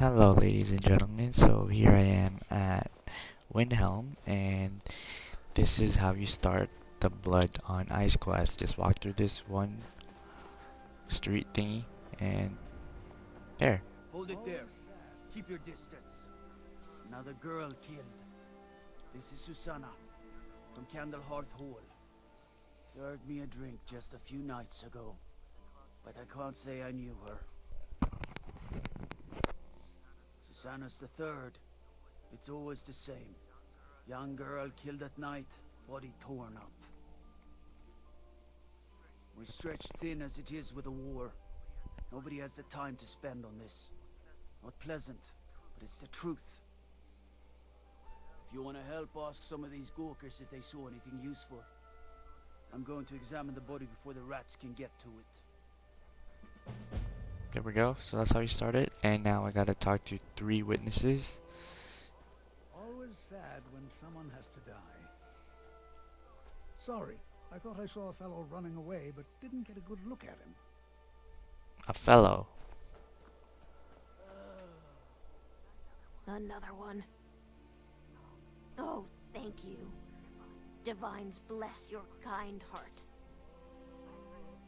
Hello, ladies and gentlemen. So here I am at Windhelm, and this is how you start the Blood on Ice quest. Just walk through this one street thingy, and there. Hold it there. Keep your distance. Another girl killed. This is Susanna from Candlehearth Hall. Served me a drink just a few nights ago, but I can't say I knew her. Susanna's the third. It's always the same. Young girl killed at night, body torn up. We're stretched thin as it is with the war. Nobody has the time to spend on this. Not pleasant, but it's the truth. If you want to help, ask some of these gawkers if they saw anything useful. I'm going to examine the body before the rats can get to it. There we go. So that's how you start it. And now I gotta talk to 3 witnesses. Always sad when someone has to die. Sorry, I thought I saw a fellow running away, but didn't get a good look at him. A fellow. Another one. Oh, thank you. Divines bless your kind heart.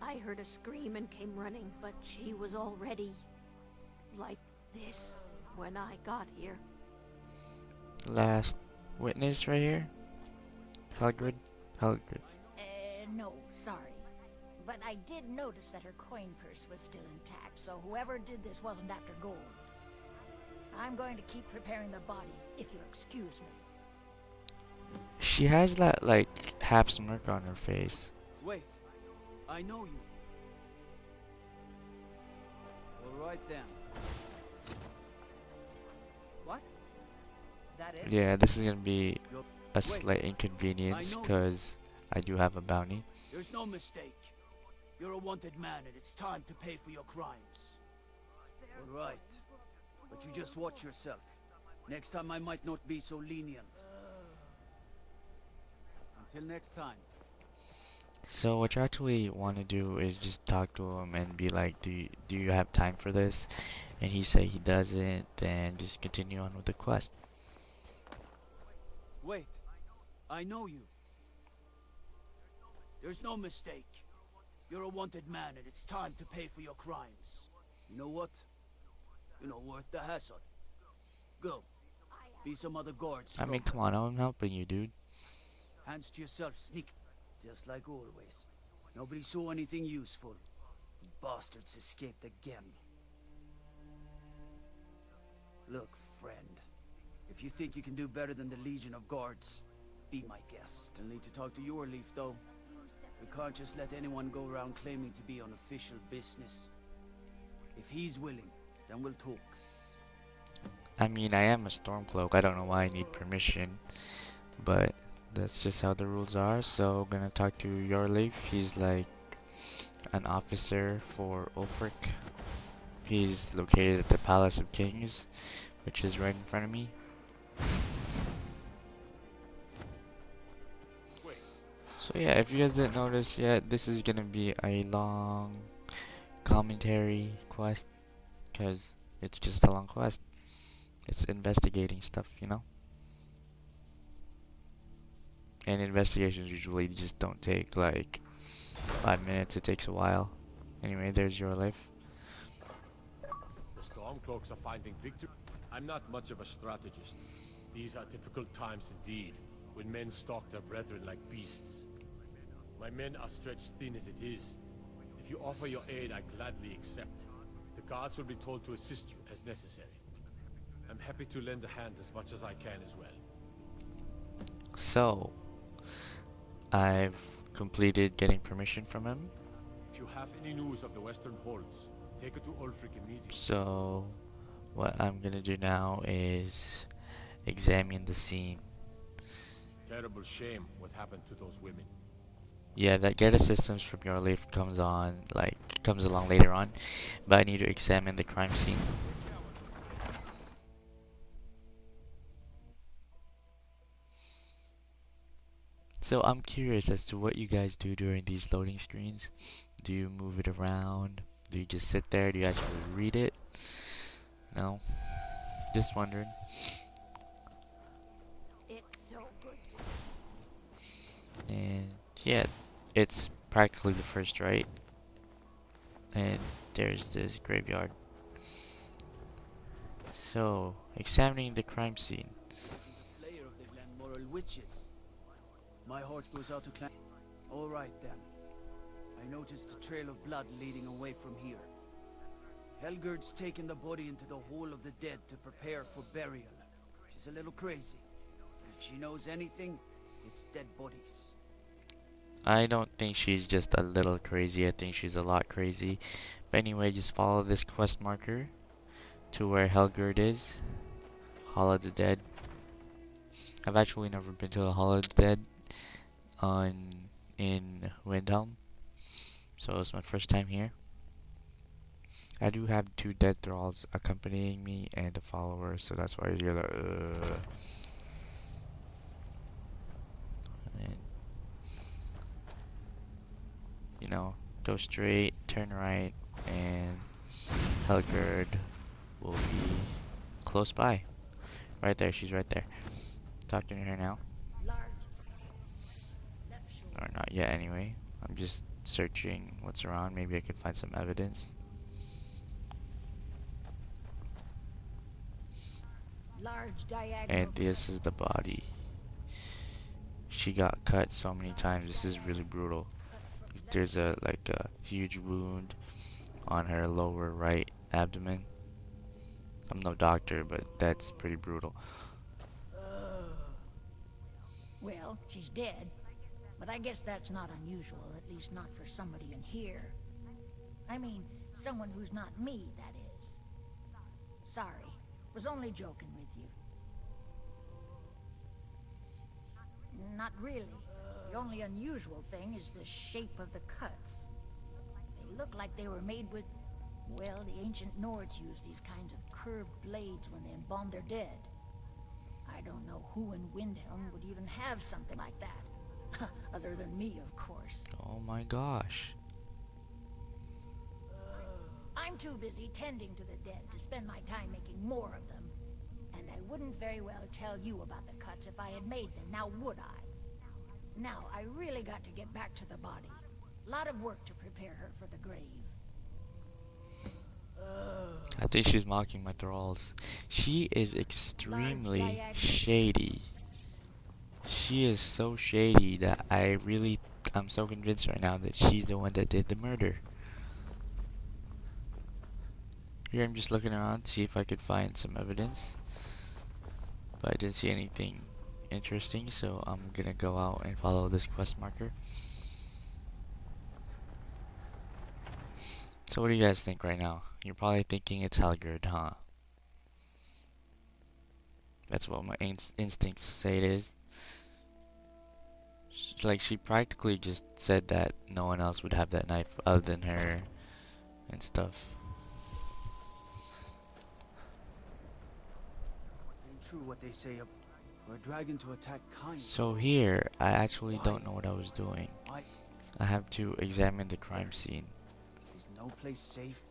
I heard a scream and came running, but she was already like this when I got here. Last witness right here. Helgrid. Helgrid. No, sorry. But I did notice that her coin purse was still intact, so whoever did this wasn't after gold. I'm going to keep preparing the body, if you'll excuse me. She has that like half smirk on her face. Wait, I know you. All right then. What? That it? Yeah, this is gonna be Yup. a slight inconvenience I know. because I do have a bounty. There's no mistake. You're a wanted man and it's time to pay for your crimes. All right. But you just watch yourself. Next time I might not be so lenient. Until next time. So what you actually want to do is just talk to him and be like, do you have time for this? And he say he doesn't, then just continue on with the quest. Wait. I know you. There's no mistake. You're a wanted man and it's time to pay for your crimes. You know what? You're not worth the hassle. Go. Be some other guards. I mean, come on, I'm helping you, dude. Hands to yourself, sneak. Just like always. Nobody saw anything useful. The bastards escaped again. Look, friend. If you think you can do better than the Legion of Guards, be my guest. I'll need to talk to your leaf, though. We can't just let anyone go around claiming to be on official business. If he's willing, then we'll talk. I mean, I am a Stormcloak. I don't know why I need permission, but that's just how the rules are. So I'm gonna talk to Yorleif. He's like an officer for Ulfric. He's located at the Palace of Kings, which is right in front of me. So yeah, if you guys didn't notice yet, this is gonna be a long commentary quest, because it's just a long quest. It's investigating stuff, you know? And investigations usually just don't take like 5 minutes, it takes a while. Anyway, there's your life. The Stormcloaks are finding victory. I'm not much of a strategist. These are difficult times indeed, when men stalk their brethren like beasts. My men are stretched thin as it is. If you offer your aid, I gladly accept. The guards will be told to assist you as necessary. I'm happy to lend a hand as much as I can as well. So, I've completed getting permission from him. If you have any news of the Western Holds, take it to Ulfric immediately. So, what I'm gonna do now is examine the scene. Terrible shame what happened to those women. Yeah, that get assistance from your leaf comes along later on, but I need to examine the crime scene. So I'm curious as to what you guys do during these loading screens. Do you move it around? Do you just sit there? Do you actually read it? No? Just wondering. It's so good to see. And yeah, it's practically the first right. And there's this graveyard. So, examining the crime scene. The slayer of the Glenmoral witches. My heart goes out to Clan. All right then. I noticed a trail of blood leading away from here. Helgerd's taken the body into the Hall of the Dead to prepare for burial. She's a little crazy, but if she knows anything, it's dead bodies. I don't think she's just a little crazy. I think she's a lot crazy. But anyway, just follow this quest marker to where Helgerd is. Hall of the Dead. I've actually never been to the Hall of the Dead in Windhelm, so it's my first time here. I do have 2 dead thralls accompanying me and a follower, so that's why you hear the and, you know, go straight, turn right, and Helgerd will be close by. Right there, she's right there. Talking to her now. Large. Left shoulder. Or not yet anyway. I'm just searching what's around. Maybe I could find some evidence. Large diagonal. And this is the body. She got cut so many times. This is really brutal. There's a huge wound on her lower right abdomen. I'm no doctor, but that's pretty brutal. Well, she's dead. But I guess that's not unusual, at least not for somebody in here. I mean, someone who's not me, that is. Sorry, was only joking with you. Not really. The only unusual thing is the shape of the cuts. They look like they were made with... Well, the ancient Nords used these kinds of curved blades when they embalmed their dead. I don't know who in Windhelm would even have something like that. Other than me, of course. Oh my gosh. I'm too busy tending to the dead to spend my time making more of them. And I wouldn't very well tell you about the cuts if I had made them, now would I? Now, I really got to get back to the body. A lot of work to prepare her for the grave. I think she's mocking my thralls. She is extremely shady. She is so shady that I'm so convinced right now that she's the one that did the murder. Here I'm just looking around to see if I could find some evidence. But I didn't see anything interesting, so I'm gonna go out and follow this quest marker. So what do you guys think right now? You're probably thinking it's Helgerd, huh? That's what my instincts say it is. Like, she practically just said that no one else would have that knife other than her and stuff. Ain't true what they say for a dragon to attack kind. So here, I actually don't know what I was doing. Why? I have to examine the crime scene. Is no place safe?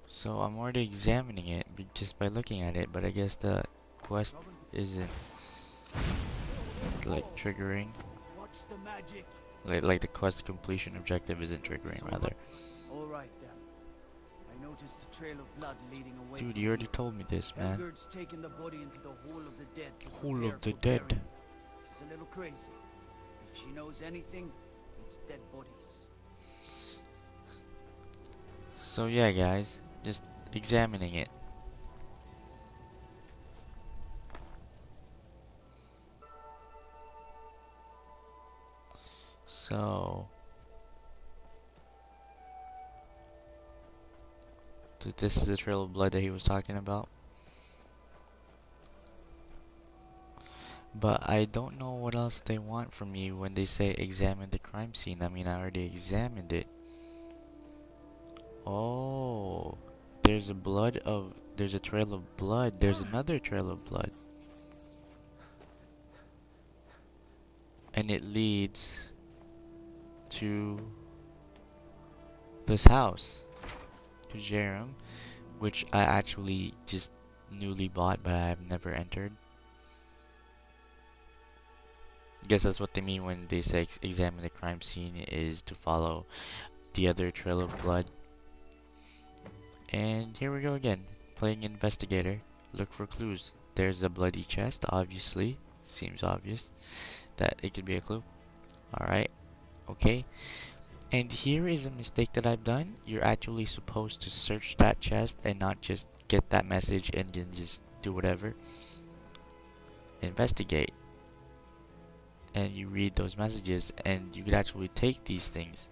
So I'm already examining it just by looking at it, but I guess the quest isn't like triggering. What's the magic? Like the quest completion objective isn't triggering, rather. All right then. I noticed a trail of blood leading away. Dude, from you already here. told me this, man. Helgerd's taken the body into the Hall of the Dead. to Hall prepare of the for Dead. burial. She's a little crazy. If she knows anything, it's dead bodies. So yeah, guys, just examining it. So this is the trail of blood that he was talking about. But I don't know what else they want from me when they say examine the crime scene. I mean, I already examined it. Oh, there's a trail of blood. There's another trail of blood. And it leads to this house. To Jerem, which I actually just newly bought, but I've never entered. Guess that's what they mean when they say examine the crime scene, is to follow the other trail of blood. And here we go again, playing investigator. Look for clues. There's a bloody chest, obviously. Seems obvious that it could be a clue. Alright, okay. And here is a mistake that I've done. You're actually supposed to search that chest and not just get that message and then just do whatever. Investigate. And you read those messages and you could actually take these things.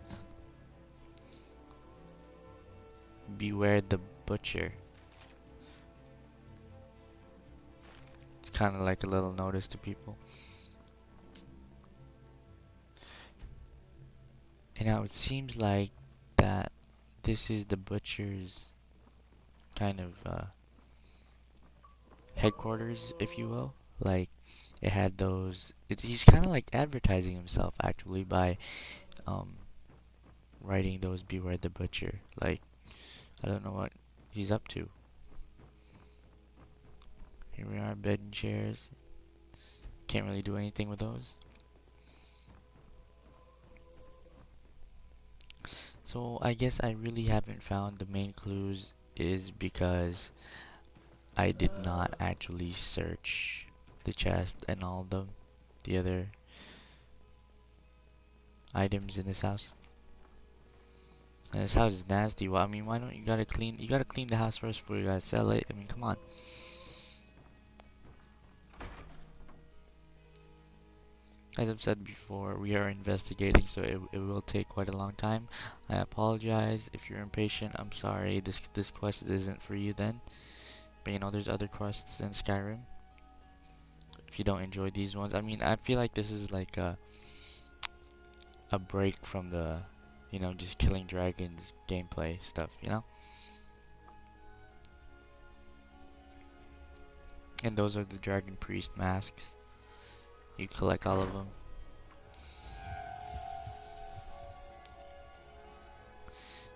Beware the butcher. It's kind of like a little notice to people. And now it seems like that this is the butcher's kind of headquarters, if you will. Like, it had those. He's kind of like advertising himself actually by writing those "Beware the Butcher." Like, I don't know what he's up to. Here we are, bed and chairs. Can't really do anything with those. So I guess I really haven't found the main clues is because I did not actually search the chest and all the other items in this house. And this house is nasty. Well, I mean, why don't you gotta clean the house first before you gotta sell it? I mean, come on. As I've said before, we are investigating, so it will take quite a long time. I apologize if you're impatient. I'm sorry. This quest isn't for you then. But you know, there's other quests in Skyrim. If you don't enjoy these ones, I mean, I feel like this is like a break from the, you know, just killing dragons gameplay stuff, you know? And those are the dragon priest masks. You collect all of them.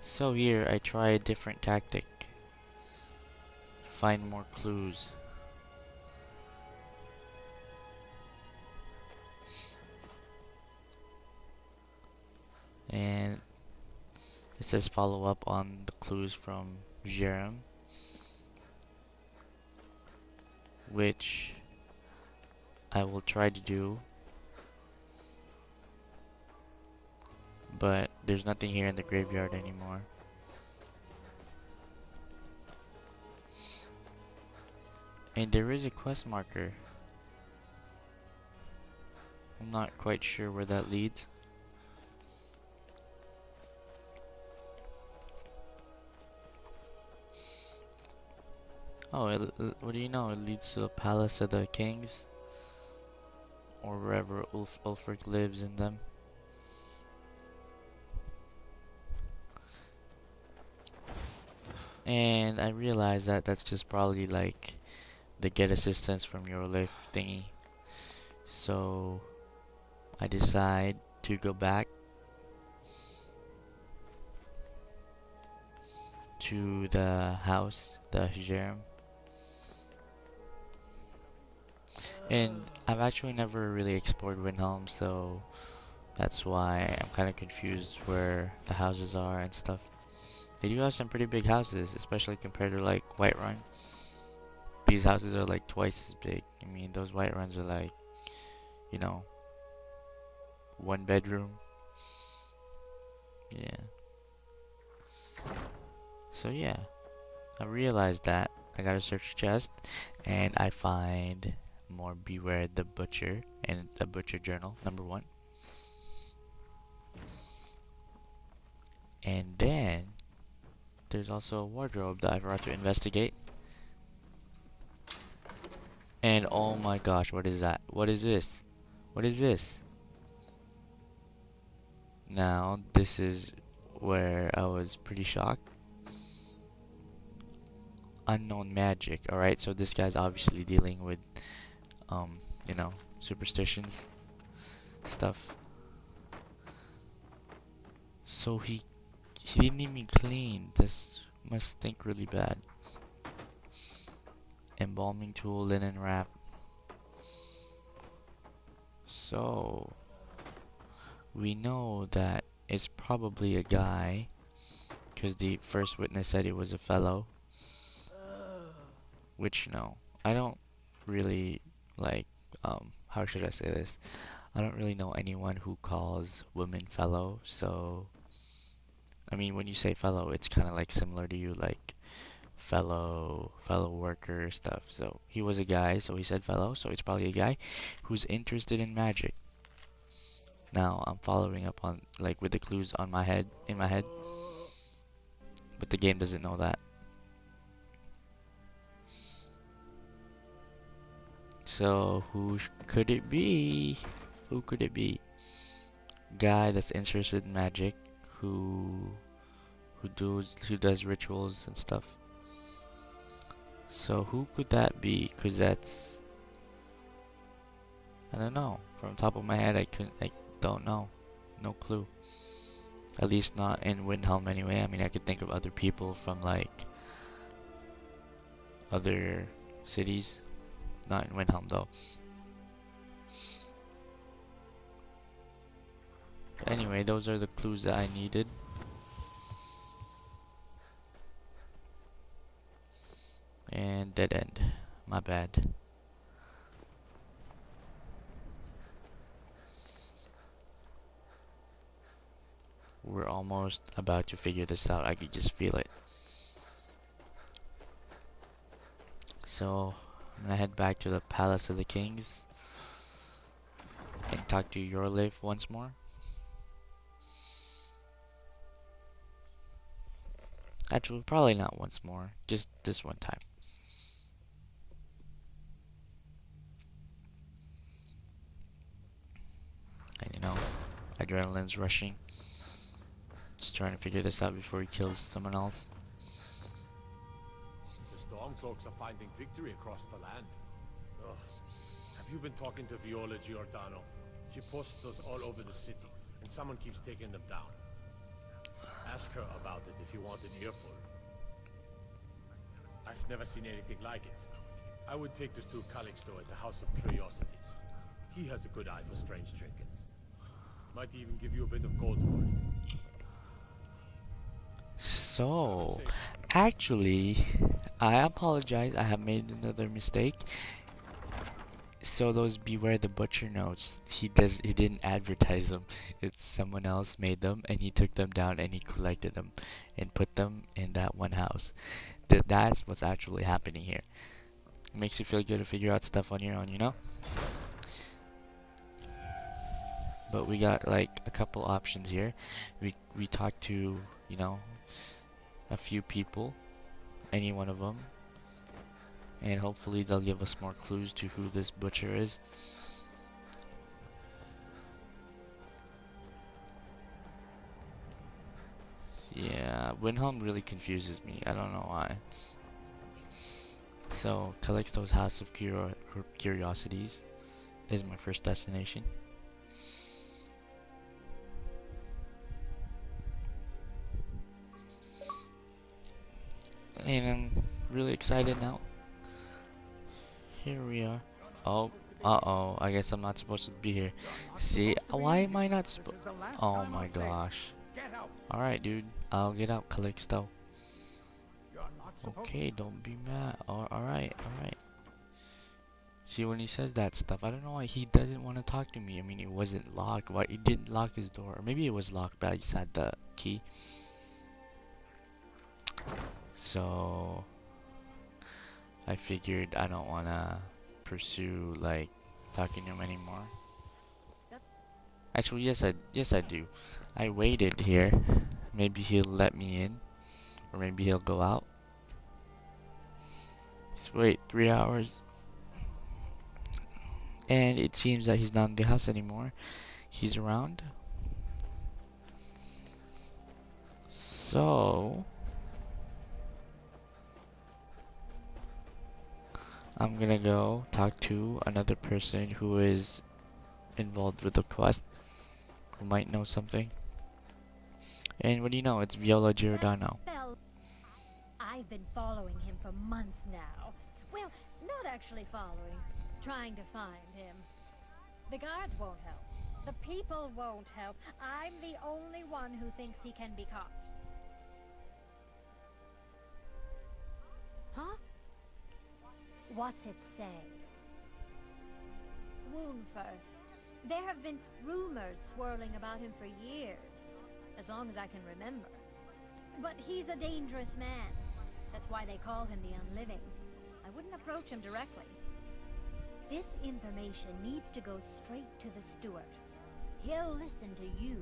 So here, I try a different tactic. Find more clues. And it says follow up on the clues from Jerem, which I will try to do, but there's nothing here in the graveyard anymore. And there is a quest marker. I'm not quite sure where that leads. Oh, what do you know? It leads to the palace of the kings, or wherever Ulfric lives in them. And I realize that that's just probably like the get assistance from your life thingy. So I decide to go back to the house, the Jerem. And I've actually never really explored Windhelm, so that's why I'm kind of confused where the houses are and stuff. They do have some pretty big houses, especially compared to like Whiterun. These houses are like twice as big. I mean, those Whiteruns are like, you know, 1 bedroom. Yeah. So yeah, I realized that I gotta search chest, and I find more Beware the Butcher and the Butcher Journal, #1. And then there's also a wardrobe that I forgot to investigate. And oh my gosh, what is that? What is this? What is this? Now, this is where I was pretty shocked. Unknown magic. Alright, so this guy's obviously dealing with you know, superstitions stuff. So he didn't even clean this Must stink really bad. Embalming tool, linen wrap. So we know that it's probably a guy, because the first witness said it was a fellow. Which, no, I don't really like, how should I say this? I don't really know anyone who calls women fellow, so, I mean, when you say fellow, it's kind of like similar to you, like, fellow worker stuff. So, he was a guy, so he said fellow, so it's probably a guy who's interested in magic. Now, I'm following up on, like, with the clues on my head, in my head, but the game doesn't know that. So, could it be? Who could it be? Guy that's interested in magic, who does rituals and stuff. So who could that be? Cause that's, I don't know. From the top of my head, I don't know. No clue. At least not in Windhelm anyway. I mean, I could think of other people from like other cities. Not in Windhelm though. But anyway, those are the clues that I needed. And dead end. My bad. We're almost about to figure this out. I could just feel it. So, I'm gonna head back to the Palace of the Kings and talk to Yorleif once more. Actually, probably not once more. Just this one time. And you know, adrenaline's rushing. Just trying to figure this out before he kills someone else. The Stormcloaks are finding victory across the land. Ugh. Have you been talking to Viola Giordano? She posts those all over the city, and someone keeps taking them down. Ask her about it if you want an earful. I've never seen anything like it. I would take this to Calixto at the House of Curiosities. He has a good eye for strange trinkets. Might even give you a bit of gold for it. So, actually, I apologize. I have made another mistake. So those Beware the Butcher notes, he didn't advertise them. It's someone else made them, and he took them down and he collected them and put them in that one house. That's what's actually happening here. It makes you feel good to figure out stuff on your own, you know? But we got like a couple options here. We talked to, you know, a few people, any one of them, and hopefully they'll give us more clues to who this butcher is. Yeah, Windhelm really confuses me. I don't know why. So, Calixto's House of Curiosities is my first destination. And I'm really excited now. Here we are. Oh, uh-oh. I guess I'm not supposed to be here. See, why am I not supposed? Oh my gosh. Alright, dude. I'll get out, Calixto. Okay, don't be mad. Alright. See, when he says that stuff, I don't know why he doesn't want to talk to me. I mean, it wasn't locked. Why he didn't lock his door? Or maybe it was locked, but I just had the key. So I figured I don't want to pursue like talking to him anymore. Actually, yes I do. I waited here. Maybe he'll let me in, or maybe he'll go out. Just wait 3 hours, and it seems that he's not in the house anymore. He's around. So I'm gonna go talk to another person who is involved with the quest, who might know something. And what do you know? It's Viola Giordano. been following him for months now. Well, not actually following, trying to find him. The guards won't help. The people won't help. I'm the only one who thinks he can be caught. Huh? What's it say? Woundfirth. There have been rumors swirling about him for years, as long as I can remember. But he's a dangerous man. That's why they call him the Unliving. I wouldn't approach him directly. This information needs to go straight to the steward. He'll listen to you.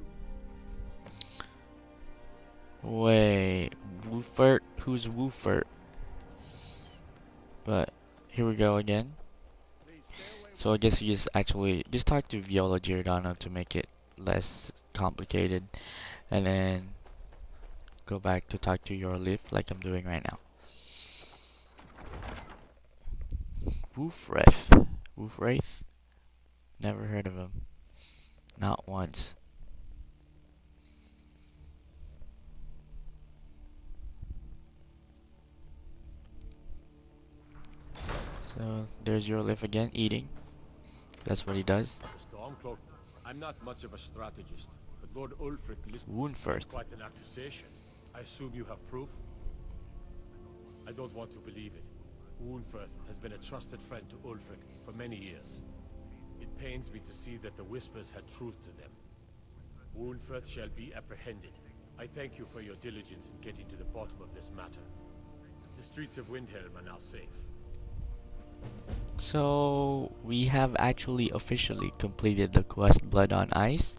Wait, Woofert? Who's Woofert? But here we go again. So I guess you just talk to Viola Giordano to make it less complicated, and then go back to talk to your lift like I'm doing right now. Woofwraith. Woofwraith? Never heard of him. Not once. So there's your lift again, eating. That's what he does. The Stormcloak. I'm not much of a strategist, but Lord Ulfric listened. Woundfirth. Quite an accusation. I assume you have proof? I don't want to believe it. Woundfirth has been a trusted friend to Ulfric for many years. It pains me to see that the Whispers had truth to them. Woundfirth shall be apprehended. I thank you for your diligence in getting to the bottom of this matter. The streets of Windhelm are now safe. So we have actually officially completed the quest Blood on Ice.